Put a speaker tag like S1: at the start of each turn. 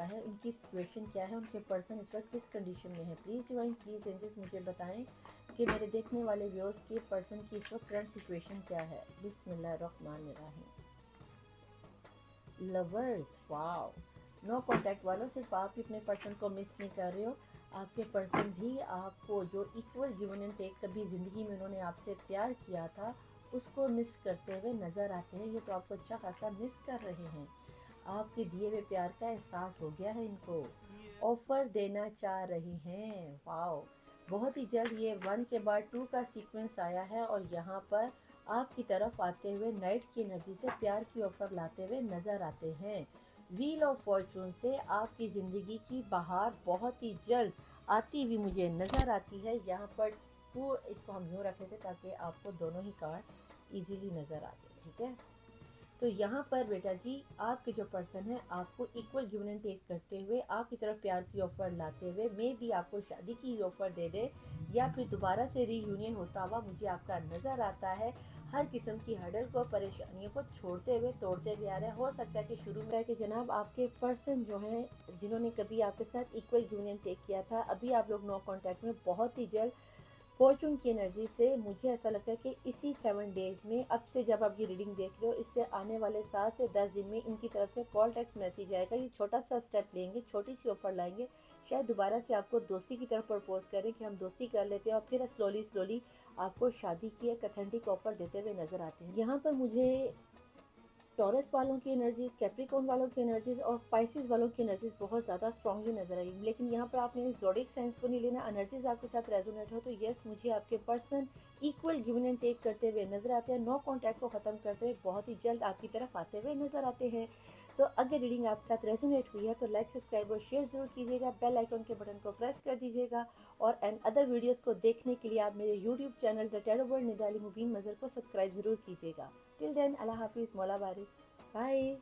S1: है, उनकी सिचुएशन क्या है, उनके पर्सन इस वक्त किस कंडीशन में है। प्लीज़ डिवाइन प्लीज़ एंजल्स मुझे बताएं कि मेरे देखने वाले व्यूअर्स के पर्सन की इस वक्त करंट सिचुएशन क्या है। बिस्मिल्लाहिर्रहमानिर्रहीम। लवर्स, वाओ, नो कॉन्टैक्ट वालों, सिर्फ आप ही अपने पर्सन को मिस नहीं कर रहे हो, आपके पर्सन भी आपको जो इक्वल गिवन एंड टेक कभी ज़िंदगी में उन्होंने आपसे प्यार किया था उसको मिस करते हुए नज़र आते हैं। ये तो आपको अच्छा खासा मिस कर रहे हैं, आपके दिए हुए प्यार का एहसास हो गया है इनको, ऑफ़र देना चाह रही हैं। वाओ, बहुत ही जल्द ये 1 के बाद 2 का सीक्वेंस आया है और यहाँ पर आपकी तरफ आते हुए नाइट की एनर्जी से प्यार की ऑफ़र लाते हुए नज़र आते हैं। व्हील ऑफ फॉर्चून से आपकी ज़िंदगी की बहार बहुत ही जल्द आती हुई मुझे नज़र आती है। यहाँ पर टू, इसको हम यूँ रखे थे ताकि आपको दोनों ही कार्ड इजीली नज़र आते, ठीक है। तो यहाँ पर बेटा जी आपके जो पर्सन है आपको इक्वल गिवन एंड टेक करते हुए आपकी तरफ प्यार की ऑफ़र लाते हुए मे भी आपको शादी की ऑफ़र दे दे या फिर दोबारा से रीयूनियन होता हुआ मुझे आपका नज़र आता है। हर किस्म की हर्डल को, परेशानियों को छोड़ते हुए, तोड़ते हुए आ रहा है। हो सकता है कि शुरू में कि जनाब आपके पर्सन जो हैं जिन्होंने कभी आपके साथ इक्वल गिवन एंड टेक किया था, अभी आप लोग नो कॉन्टैक्ट में, बहुत ही जल्द फॉर्चून की एनर्जी से मुझे ऐसा लगता है कि इसी 7 डेज़ में, अब से जब आप ये रीडिंग देख रहे हो, इससे आने वाले 7 से 10 दिन में इनकी तरफ से कॉल टेक्स्ट मैसेज आएगा। ये छोटा सा स्टेप लेंगे, छोटी सी ऑफर लाएंगे, शायद दोबारा से आपको दोस्ती की तरफ प्रपोज करें कि हम दोस्ती कर लेते हैं और फिर स्लोली स्लोली आपको शादी की एक अथेंटिक ऑफर देते हुए नजर आते हैं। यहाँ पर मुझे टॉरस वालों की एनर्जीज, कैप्रिकॉर्न वालों की एनर्जीज और स्पाइसिस वालों की एनर्जीज बहुत ज़्यादा स्ट्रांगली नजर आई। लेकिन यहाँ पर आपने ज़ोडिक साइंस को नहीं लेना, एनर्जीज आपके साथ रेजोनेट हो तो यस, मुझे आपके person equal given and take करते हुए नजर आते हैं, नो कॉन्टैक्ट को ख़त्म करते हुए बहुत ही जल्द आपकी तरफ आते हुए नजर आते हैं। तो अगर रीडिंग आपके साथ रेजोनेट हुई है तो लाइक, सब्सक्राइब और शेयर जरूर कीजिएगा, बेल आइकन के बटन को प्रेस कर दीजिएगा और एंड अदर वीडियोस को देखने के लिए आप मेरे YouTube channel the tarot world निदाली मुबीन मज़र को सब्सक्राइब जरूर कीजिएगा। टिल देन, अल्लाह हाफिज़, मौला बारिस, बाय।